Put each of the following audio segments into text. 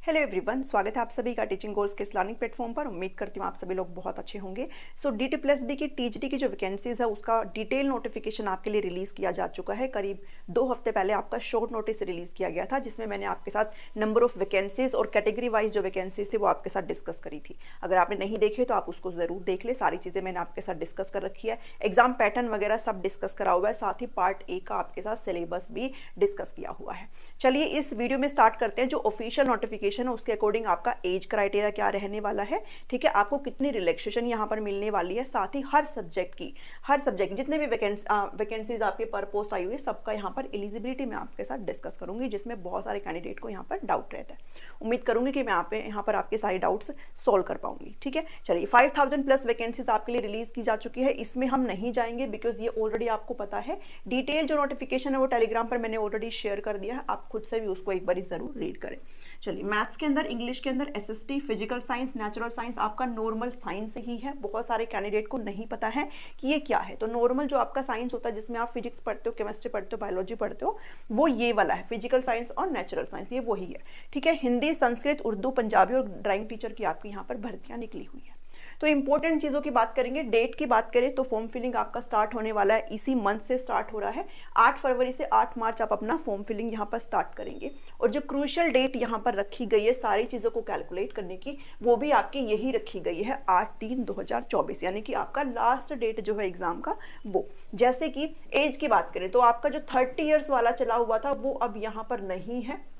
Hello everyone, स्वागत है आप सभी का टीचिंग गोल्स के इस लर्निंग प्लेटफॉर्म पर। उम्मीद करती हूँ आप सभी लोग बहुत अच्छे होंगे। सो DT+B की टीजीटी की जो वैकेंसीज है उसका डिटेल नोटिफिकेशन आपके लिए रिलीज किया जा चुका है। करीब 2 हफ्ते पहले आपका शॉर्ट नोटिस रिलीज किया गया था, जिसमें मैंने आपके साथ नंबर ऑफ वैकेंसीज और कैटेगरी वाइज जो वैकेंसीज थी वो आपके साथ डिस्कस करी थी। अगर आपने नहीं देखे तो आप उसको जरूर देख ले। सारी चीजें मैंने आपके साथ डिस्कस कर रखी है, एग्जाम पैटर्न वगैरह सब डिस्कस करा हुआ है, साथ ही पार्ट ए का आपके साथ सिलेबस भी डिस्कस किया हुआ है। चलिए इस वीडियो में स्टार्ट करते हैं। जो ऑफिशियल नोटिफिकेशन है उसके अकॉर्डिंग आपका एज क्राइटेरिया क्या रहने वाला है, ठीक है, आपको कितनी रिलैक्सेशन यहाँ पर मिलने वाली है, साथ ही हर सब्जेक्ट जितने भी वैकेंसीज आपके पर पोस्ट आई हुई है सबका यहाँ पर एलिजिबिलिटी मैं आपके साथ डिस्कस करूंगी, जिसमें बहुत सारे कैंडिडेट को यहाँ पर डाउट रहता है। उम्मीद करूंगी कि मैं यहाँ पर आपके सारे डाउट्स सोल्व कर पाऊंगी। ठीक है, चलिए 5000+ वैकेंसीज आपके लिए रिलीज की जा चुकी है। इसमें हम नहीं जाएंगे बिकॉज ये ऑलरेडी आपको पता है। डिटेल जो नोटिफिकेशन है वो टेलीग्राम पर मैंने ऑलरेडी शेयर कर दिया है, आप खुद से भी उसको एक बार जरूर रीड करें। चलिए, मैथ्स के अंदर, इंग्लिश के अंदर SST, physical science, natural science आपका नॉर्मल साइंस ही है। बहुत सारे कैंडिडेट को नहीं पता है कि ये क्या है। तो नॉर्मल जो आपका साइंस होता है जिसमें आप फिजिक्स पढ़ते हो, केमिस्ट्री पढ़ते हो, बायोलॉजी पढ़ते हो, वो ये वाला है। फिजिकल साइंस और नेचुरल साइंस ये वही है। ठीक है, हिंदी, संस्कृत, उर्दू, पंजाबी और ड्राइंग टीचर की आपकी यहाँ पर भर्तियां निकली हुई है। तो इंपॉर्टेंट चीजों की बात करेंगे। डेट की बात करें तो फॉर्म फिलिंग आपका स्टार्ट होने वाला है, इसी मंथ से स्टार्ट हो रहा है। 8 फरवरी से 8 मार्च आप अपना फॉर्म फिलिंग यहाँ पर स्टार्ट करेंगे। और जो क्रूशियल डेट यहाँ पर रखी गई है सारी चीजों को कैलकुलेट करने की, वो भी आपकी यही रखी गई है 8/3/2024, यानी कि आपका लास्ट डेट जो है एग्जाम का वो। जैसे कि एज की बात करें तो आपका जो 30 ईयर्स वाला चला हुआ था वो अब यहाँ पर नहीं है।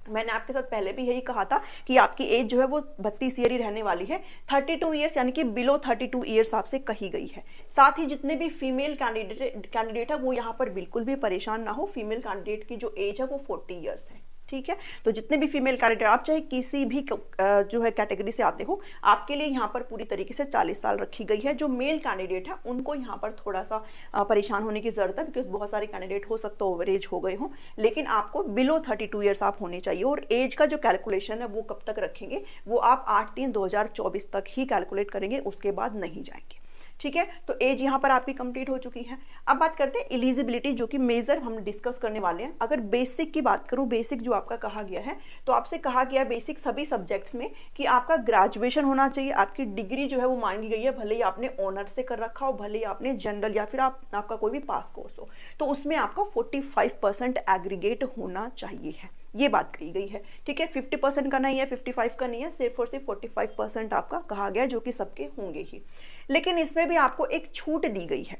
मैंने आपके साथ पहले भी यही कहा था कि आपकी एज जो है वो 32 ईयर ही रहने वाली है। 32 ईयर्स यानी कि बिलो 32 ईयर्स आपसे कही गई है। साथ ही जितने भी फीमेल कैंडिडेट है वो यहाँ पर बिल्कुल भी परेशान ना हो। फीमेल कैंडिडेट की जो एज है वो 40 ईयर्स है। ठीक है, तो जितने भी फीमेल कैंडिडेट, आप चाहे किसी भी जो है कैटेगरी से आते हो, आपके लिए यहाँ पर पूरी तरीके से 40 साल रखी गई है। जो मेल कैंडिडेट है उनको यहाँ पर थोड़ा सा परेशान होने की जरूरत है, बिकॉज बहुत सारे कैंडिडेट हो सकता है ओवर एज हो गए हो, लेकिन आपको बिलो 32 ईयर्स आप होने चाहिए। और एज का जो कैलकुलेशन है वो कब तक रखेंगे, वो आप 8/3/2024 तक ही कैलकुलेट करेंगे, उसके बाद नहीं जाएंगे। ठीक है, तो एज यहाँ पर आपकी कंप्लीट हो चुकी है। अब बात करते हैं एलिजिबिलिटी, जो कि मेजर हम डिस्कस करने वाले हैं। अगर बेसिक की बात करूं, बेसिक जो आपका कहा गया है, तो आपसे कहा गया बेसिक सभी सब्जेक्ट्स में कि आपका ग्रेजुएशन होना चाहिए। आपकी डिग्री जो है वो मांगी गई है, भले ही आपने ऑनर्स से कर रखा हो, भले ही आपने जनरल या फिर आपका कोई भी पास कोर्स हो, तो उसमें आपका 45% एग्रीगेट होना चाहिए है, ये बात कही गई है। ठीक है, 50% का नहीं है, 55 का नहीं है, सिर्फ और सिर्फ 45% आपका कहा गया है, जो कि सबके होंगे ही। लेकिन इसमें भी आपको एक छूट दी गई है।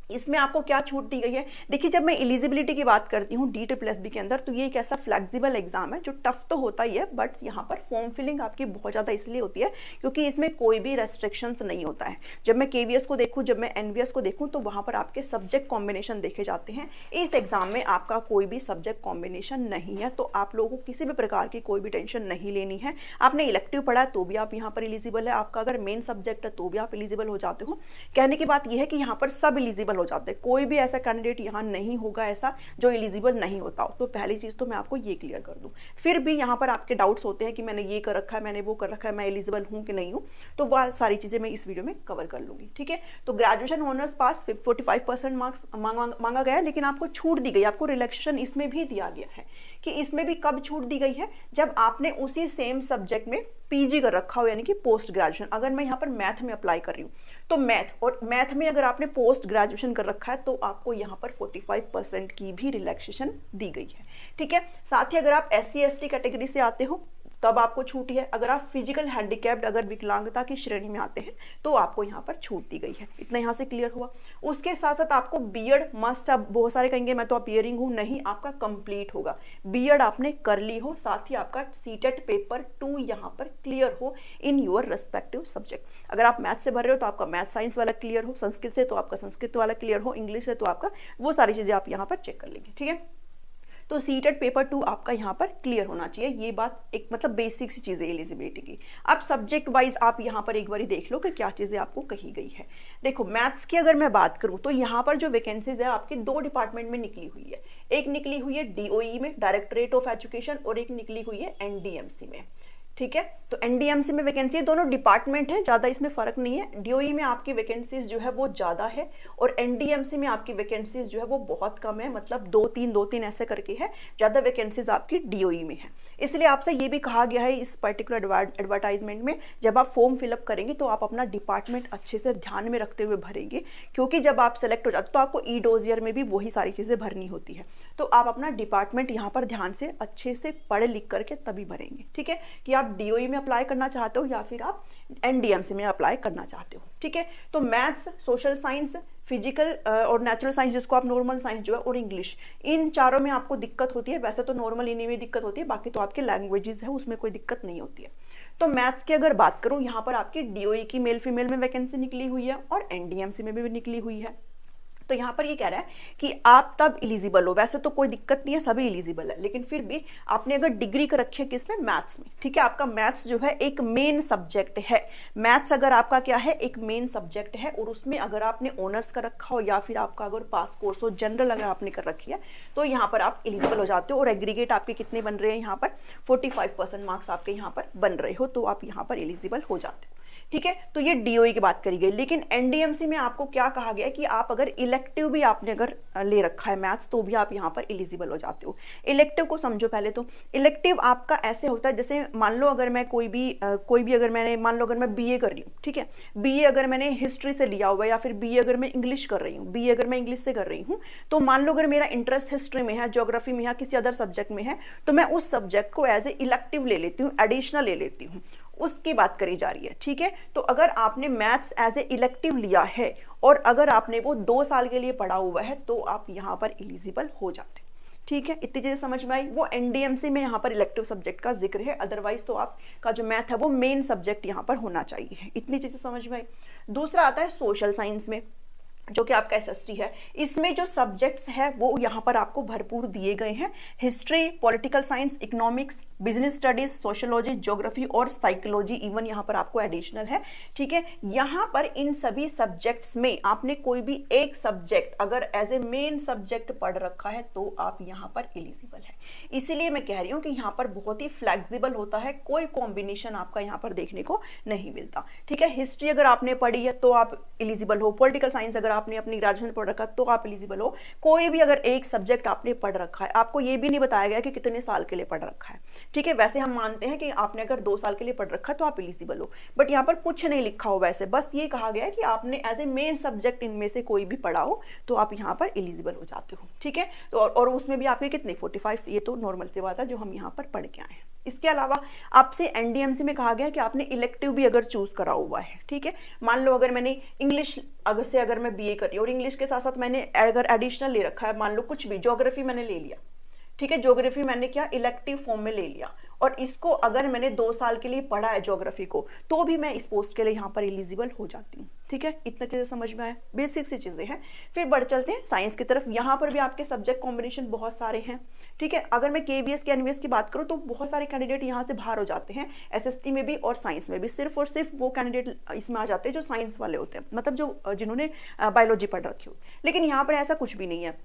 इसमें आपको क्या छूट दी गई है? देखिए, जब मैं एलिजिबिलिटी की बात करती हूँ DT+B के अंदर, तो ये एक ऐसा फ्लेक्सिबल एग्जाम है जो टफ तो होता ही है, बट यहाँ पर फॉर्म फिलिंग आपकी बहुत ज़्यादा इसलिए होती है क्योंकि इसमें कोई भी रेस्ट्रिक्शंस नहीं होता है। जब मैं KVS को देखूँ, जब मैं NVS को देखूँ, तो वहाँ पर आपके सब्जेक्ट कॉम्बिनेशन देखे जाते हैं। इस एग्जाम में आपका कोई भी सब्जेक्ट कॉम्बिनेशन नहीं है, तो आप लोगों को किसी भी प्रकार की कोई भी टेंशन नहीं लेनी है। आपने इलेक्टिव पढ़ा है तो भी आप यहाँ पर एलिजिबल है, आपका अगर मेन सब्जेक्ट है तो भी आप एलिजिबल हो जाते हो। कहने की बात यह है कि यहाँ पर सब एलिजिबल हो जाते हैं, कोई भी ऐसा कैंडिडेट यहाँ नहीं होगा ऐसा जो एलिजिबल नहीं होता हो। तो पहली चीज तो मैं आपको ये क्लियर कर दूं। फिर भी यहाँ पर आपके डाउट्स होते हैं कि मैंने ये कर रखा है, मैंने वो कर रखा है, मैं एलिजिबल हूँ कि नहीं हूँ, तो वह सारी चीजें मैं इस वीडियो में कवर कर लूंगी। ठीक है, तो ग्रेजुएशन ऑनर्स पास 45% मार्क्स मांगा गया है, लेकिन आपको छूट दी गई, आपको रिलैक्सेशन इसमें भी दिया गया है। कि इसमें भी कब छूट दी गई है? जब आपने उसी सेम सब्जेक्ट में PG कर रखा हो, यानी कि पोस्ट ग्रेजुएशन। अगर मैं यहाँ पर मैथ में अप्लाई कर रही हूँ तो मैथ में अगर आपने पोस्ट ग्रेजुएशन कर रखा है तो आपको यहाँ पर 45% की भी रिलैक्सेशन दी गई है। ठीक है, साथ ही अगर आप SC ST कैटेगरी से आते हो तब आपको छूट है। अगर आप फिजिकल हैंडीकैप्ड, अगर विकलांगता की श्रेणी में आते हैं तो आपको यहाँ पर छूट दी गई है। इतना यहाँ से क्लियर हुआ। उसके साथ साथ आपको बीएड मस्ट, अब बहुत सारे कहेंगे मैं तो अपीयरिंग हूँ, नहीं, आपका कंप्लीट होगा। बीएड आपने कर ली हो, साथ ही आपका सीटेट पेपर 2 यहाँ पर क्लियर हो इन योर रेस्पेक्टिव सब्जेक्ट। अगर आप मैथ से भर रहे हो तो आपका मैथ साइंस वाला क्लियर हो, संस्कृत से तो आपका संस्कृत वाला क्लियर हो, इंग्लिश से तो आपका, वो सारी चीजें आप यहाँ पर चेक कर लेंगे। ठीक है, तो सीटेट पेपर 2 आपका यहाँ पर क्लियर होना चाहिए। ये बात एक मतलब बेसिक सी चीज़ है एलिजिबिलिटी की। अब सब्जेक्ट वाइज आप यहाँ पर एक बार देख लो कि क्या चीज़ें आपको कही गई है। देखो, मैथ्स की अगर मैं बात करूँ तो यहाँ पर जो वैकेंसीज है आपकी 2 डिपार्टमेंट में निकली हुई है। एक निकली हुई है DOE में, डायरेक्टरेट ऑफ एजुकेशन, और एक निकली हुई है NDMC में। ठीक है। तो एनडीएमसी में वैकेंसी है, दोनों डिपार्टमेंट है, ज्यादा इसमें फर्क नहीं है। डीओई में आपकी वैकेंसीज जो है वो ज्यादा है और एनडीएमसी में आपकी वैकेंसीज जो है वो बहुत कम है, मतलब दो तीन ऐसे करके है, ज्यादा वैकेंसीज आपकी डीओई में है। इसलिए आपसे ये भी कहा गया है इस पर्टिकुलर एडवर्टाइजमेंट में, जब आप फॉर्म फिलअप करेंगे तो आप अपना डिपार्टमेंट अच्छे से ध्यान में रखते हुए भरेंगे, क्योंकि जब आप सेलेक्ट हो जाते तो आपको ई डोजियर में भी वही सारी चीजें भरनी होती है। तो आप अपना डिपार्टमेंट यहाँ पर ध्यान से अच्छे से पढ़ लिख करके तभी भरेंगे, ठीक है, कि आप डीओई में अप्लाई करना चाहते हो या फिर आप एनडीएमसी में अप्लाई करना चाहते हो, ठीक है। तो मैथ्स, सोशल साइंस, फिजिकल और नेचुरल साइंस, जिसको आप नॉर्मल साइंस जो है, और इंग्लिश, इन चारों में आपको दिक्कत होती है। वैसे तो नॉर्मल इन्हीं में दिक्कत होती है, बाकी तो आपके लैंग्वेजेस है उसमें कोई दिक्कत नहीं होती है। तो मैथ्स की अगर बात करूं, यहाँ पर आपकी डीओई की मेल फीमेल में वैकेंसी निकली हुई है और एनडीएमसी में भी निकली हुई है। तो यहाँ पर ये कह रहा है कि आप तब एलिजिबल हो, वैसे तो कोई दिक्कत नहीं है, सभी एलिजिबल है, लेकिन फिर भी आपने अगर डिग्री कर रखी है किसमें, मैथ्स में, ठीक है, आपका मैथ्स जो है एक मेन सब्जेक्ट है। मैथ्स अगर आपका क्या है, एक मेन सब्जेक्ट है, और उसमें अगर आपने ऑनर्स कर रखा हो या फिर आपका अगर पास कोर्स हो, जनरल अगर आपने कर रखी है, तो यहाँ पर आप एलिजिबल हो जाते हो। और एग्रीगेट आपके कितने बन रहे हैं यहाँ पर, 45% मार्क्स आपके यहाँ पर बन रहे हो, तो आप यहाँ पर एलिजिबल हो जाते हो, ठीक है। तो ये डीओई की बात करी गई। लेकिन एनडीएमसी में आपको क्या कहा गया है कि आप अगर इलेक्टिव भी आपने अगर ले रखा है मैथ्स, तो भी आप यहाँ पर एलिजिबल हो जाते हो। इलेक्टिव को समझो पहले। तो इलेक्टिव आपका ऐसे होता है, जैसे मान लो अगर मैं कोई भी अगर मैंने, मान लो अगर मैं बीए कर रही हूँ, ठीक है, बीए अगर मैंने हिस्ट्री से लिया हुआ है, या फिर बीए अगर मैं इंग्लिश कर रही हूँ, बीए अगर मैं इंग्लिश से कर रही हूँ, तो मान लो अगर मेरा इंटरेस्ट हिस्ट्री में है, ज्योग्राफी में है, किसी अदर सब्जेक्ट में है, तो मैं उस सब्जेक्ट को एज ए इलेक्टिव ले लेती हूँ, एडिशनल ले लेती हूँ, उसकी बात करी जा रही है, ठीक है। तो अगर आपने मैथ्स एज ए इलेक्टिव लिया है और अगर आपने वो 2 साल के लिए पढ़ा हुआ है, तो आप यहाँ पर एलिजिबल हो जाते हो, ठीक है। इतनी चीजें समझ में आई। वो एनडीएमसी में यहाँ पर इलेक्टिव सब्जेक्ट का जिक्र है, अदरवाइज तो आपका जो मैथ है वो मेन सब्जेक्ट यहाँ पर होना चाहिए। इतनी चीजें समझ में आई। दूसरा आता है सोशल साइंस में, जो कि आपका एसएसटी है। इसमें जो सब्जेक्ट्स है वो यहाँ पर आपको भरपूर दिए गए हैं। History, political science, economics, business studies, sociology, geography और साइकोलॉजी, इवन यहाँ पर आपको एडिशनल है, ठीक है। यहाँ पर इन सभी सब्जेक्ट्स में आपने कोई भी एक सब्जेक्ट अगर एज ए मेन सब्जेक्ट पढ़ रखा है, तो आप यहाँ पर एलिजिबल है। इसीलिए मैं कह रही हूँ कि यहाँ पर बहुत ही फ्लेक्सिबल होता है, कोई कॉम्बिनेशन आपका यहाँ पर देखने को नहीं मिलता, ठीक है। हिस्ट्री अगर आपने पढ़ी है तो आप एलिजिबल हो, पॉलिटिकल साइंस अगर आपने अपनी ग्रेजुएशन पढ़ रखा तो आप एलिजिबल हो। कोई भी अगर एक सब्जेक्ट आपने पढ़ रखा है, आपको ये भी नहीं बताया गया कि कितने साल के लिए पढ़ रखा है, ठीक है। वैसे हम मानते हैं कि आपने अगर 2 साल के लिए पढ़ रखा है तो आप एलिजिबल हो, बट यहाँ पर कुछ नहीं लिखा हो वैसे, बस ये कहा गया है कि आपने एज ए मेन सब्जेक्ट इनमें से कोई भी पढ़ा हो तो आप यहाँ पर एलिजिबल हो जाते हो, ठीक है। तो और उसमें भी आपके कितने 45, ये तो नॉर्मल सी बात है जो हम यहाँ पर पढ़ के आए हैं। इसके अलावा आपसे एनडीएमसी में कहा गया कि आपने इलेक्टिव भी अगर चूज करा हुआ है, ठीक है। मान लो अगर मैंने इंग्लिश अगर मैं बीए कर रही हूँ और इंग्लिश के साथ साथ मैंने अगर एडिशनल ले रखा है, मान लो कुछ भी, ज्योग्राफी मैंने ले लिया, ठीक है, ज्योग्राफी मैंने क्या इलेक्टिव फॉर्म में ले लिया, और इसको अगर मैंने 2 साल के लिए पढ़ा है ज्योग्राफी को, तो भी मैं इस पोस्ट के लिए यहाँ पर एलिजिबल हो जाती हूँ, ठीक है। इतना चीजें समझ में आए, बेसिक सी चीजें हैं। फिर बढ़ चलते हैं साइंस की तरफ। यहाँ पर भी आपके सब्जेक्ट कॉम्बिनेशन बहुत सारे हैं, ठीक है। अगर मैं केवीएस की एनवीएस की बात करूँ तो बहुत सारे कैंडिडेट यहाँ से बाहर हो जाते हैं, एसएसटी में भी और साइंस में भी। सिर्फ और सिर्फ वो कैंडिडेट इसमें आ जाते हैं जो साइंस वाले होते हैं, मतलब जो जिन्होंने बायोलॉजी पढ़ रखी हो। लेकिन यहाँ पर ऐसा कुछ भी नहीं है।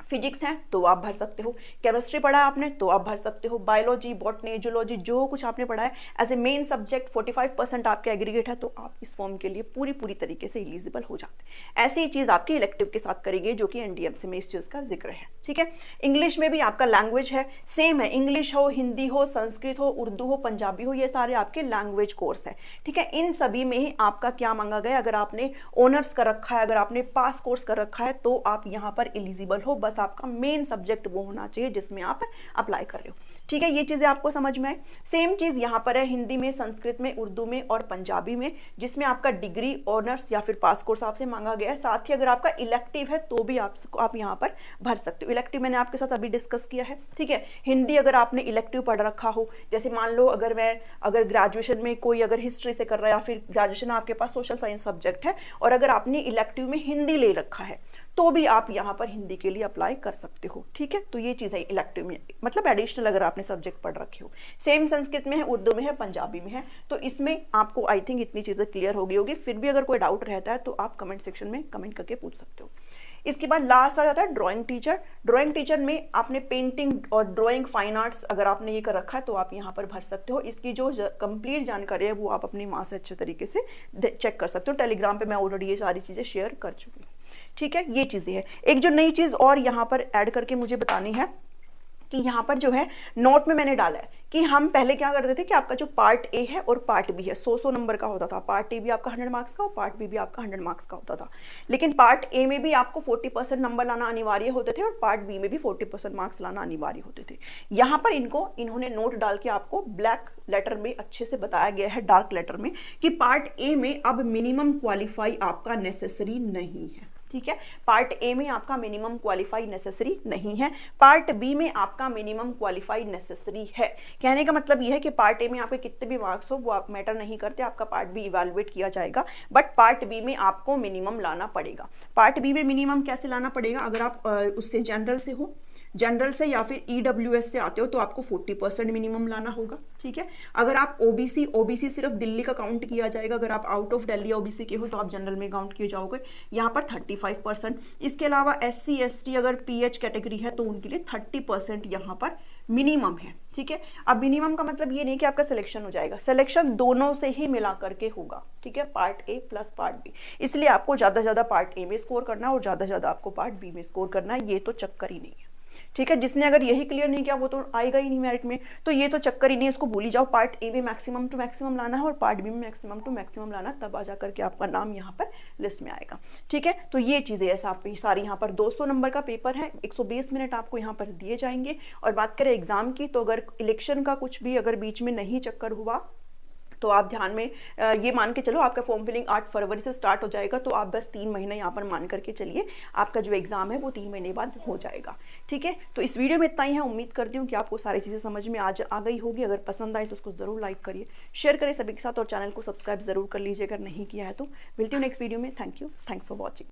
फिजिक्स है तो आप भर सकते हो, केमिस्ट्री पढ़ा है आपने तो आप भर सकते हो, बायोलॉजी, बॉटनी, जूलॉजी, जो कुछ आपने पढ़ा है एज ए मेन सब्जेक्ट 45% आपके एग्रीगेट है, तो आप इस फॉर्म के लिए पूरी तरीके से एलिजिबल हो जाते हैं। ऐसी ही चीज आपकी इलेक्टिव के साथ करेगी, जो कि एनडीएमसी में इस चीज का जिक्र है, ठीक है। इंग्लिश में भी आपका लैंग्वेज है, सेम है, इंग्लिश हो, हिंदी हो, संस्कृत हो, उर्दू हो, पंजाबी हो, ये सारे आपके लैंग्वेज कोर्स है, ठीक है। इन सभी में ही आपका क्या मांगा गया, अगर आपने ऑनर्स कर रखा है, अगर आपने पास कोर्स कर रखा है, तो आप यहाँ पर एलिजिबल हो। बस आपका मेन सब्जेक्ट वो होना चाहिए जिसमें आप अप्लाई कर रहे हो, ठीक है। ये चीजें आपको समझ में आए। सेम चीज यहाँ पर है हिंदी में, संस्कृत में, उर्दू में और पंजाबी में, जिसमें आपका डिग्री, ऑनर्स या फिर पास कोर्स आपसे मांगा गया है। साथ ही अगर आपका इलेक्टिव है तो भी आप यहाँ पर भर सकते हो। इलेक्टिव मैंने आपके साथ अभी डिस्कस किया है, ठीक है। हिंदी अगर आपने इलेक्टिव पढ़ रखा हो, जैसे मान लो अगर ग्रेजुएशन में कोई अगर हिस्ट्री से कर रहा है, या फिर ग्रेजुएशन आपके पास सोशल साइंस सब्जेक्ट है, और अगर आपने इलेक्टिव में हिंदी ले रखा है, तो भी आप यहाँ पर हिंदी के लिए अप्लाई कर सकते हो, ठीक है। तो ये चीज है इलेक्टिव में, मतलब एडिशनल अगर आपने सब्जेक्ट पढ़ रखे हो। सेम संस्कृत में है, उर्दू में है, पंजाबी में है। तो इसमें आपको आई थिंक इतनी चीजें क्लियर हो गई होगी। फिर भी अगर कोई डाउट रहता है तो आप कमेंट सेक्शन में कमेंट करके पूछ सकते हो। इसके बाद लास्ट आ जाता है ड्राइंग टीचर। ड्राइंग टीचर में आपने पेंटिंग और ड्राइंग फाइन आर्ट्स अगर आपने ये कर रखा है तो आप यहाँ पर भर सकते हो। इसकी जो कंप्लीट जानकारी है वो आप अपनी माँ से अच्छे तरीके से चेक कर सकते हो। टेलीग्राम पे मैं ऑलरेडी ये सारी चीज़ें शेयर कर चुकी हूँ। ठीक है, ये चीज़ें हैं। एक जो नई चीज़ और यहाँ पर ऐड करके मुझे बतानी है कि यहाँ पर जो है नोट में मैंने डाला है कि हम पहले क्या करते थे कि आपका जो पार्ट ए है और पार्ट बी है 100 नंबर का होता था। पार्ट ए भी आपका 100 मार्क्स का और पार्ट बी भी आपका 100 मार्क्स का होता था। लेकिन पार्ट ए में भी आपको 40% नंबर लाना अनिवार्य होते थे और पार्ट बी में भी 40% मार्क्स लाना अनिवार्य होते थे। यहाँ पर इन्होंने नोट डाल के आपको ब्लैक लेटर में अच्छे से बताया गया है, डार्क लेटर में, कि पार्ट ए में अब मिनिमम क्वालिफाई आपका नेसेसरी नहीं है। ठीक है, पार्ट ए में आपका मिनिमम क्वालिफाई नेसेसरी नहीं है, पार्ट बी में आपका मिनिमम क्वालिफाई नेसेसरी है। कहने का मतलब यह है कि पार्ट ए में आपके कितने भी मार्क्स हो वो आप मैटर नहीं करते, आपका पार्ट बी इवैल्यूएट किया जाएगा, बट पार्ट बी में आपको मिनिमम लाना पड़ेगा। पार्ट बी में मिनिमम कैसे लाना पड़ेगा? अगर आप उससे जनरल से हो, जनरल से या फिर EWS से आते हो तो आपको 40% मिनिमम लाना होगा। ठीक है, अगर आप ओबीसी सिर्फ दिल्ली का काउंट किया जाएगा, अगर आप आउट ऑफ दिल्ली ओबीसी के हो तो आप जनरल में काउंट किए जाओगे, यहाँ पर 35%। इसके अलावा SC ST अगर PH कैटेगरी है तो उनके लिए 30% यहाँ पर मिनिमम है। ठीक है, अब मिनिमम का मतलब ये नहीं कि आपका सिलेक्शन हो जाएगा, सिलेक्शन दोनों से ही मिला करके होगा। ठीक है, part A plus part B, इसलिए आपको ज़्यादा से ज़्यादा पार्ट ए में स्कोर करना है और ज़्यादा से ज़्यादा आपको पार्ट बी में स्कोर करना है। ये तो चक्कर ही नहीं है। ठीक है, जिसने अगर यही क्लियर नहीं किया वो तो आएगा ही नहीं मेरिट में, तो ये तो चक्कर ही नहीं है, इसको भूल ही जाओ। पार्ट ए में मैक्सिमम टू मैक्सिमम लाना है और पार्ट बी में मैक्सिमम टू मैक्सिमम लाना, तब आ जा करके आपका नाम यहाँ पर लिस्ट में आएगा। ठीक है, तो ये चीज़ें ऐसा आप सारी यहाँ पर 200 नंबर का पेपर है, 120 मिनट आपको यहाँ पर दिए जाएंगे। और बात करें एग्जाम की, तो अगर इलेक्शन का कुछ भी अगर बीच में नहीं चक्कर हुआ तो आप ध्यान में ये मान के चलो आपका फॉर्म फिलिंग 8 फरवरी से स्टार्ट हो जाएगा, तो आप बस 3 महीने यहाँ पर मान करके चलिए, आपका जो एग्जाम है वो 3 महीने बाद हो जाएगा। ठीक है, तो इस वीडियो में इतना ही है। उम्मीद करती हूँ कि आपको सारी चीज़ें समझ में आ गई होगी। अगर पसंद आए तो उसको जरूर लाइक करिए, शेयर करिए सभी के साथ और चैनल को सब्सक्राइब जरूर कर लीजिए अगर नहीं किया है तो। मिलती हूँ नेक्स्ट वीडियो में। Thank you, thanks for watching.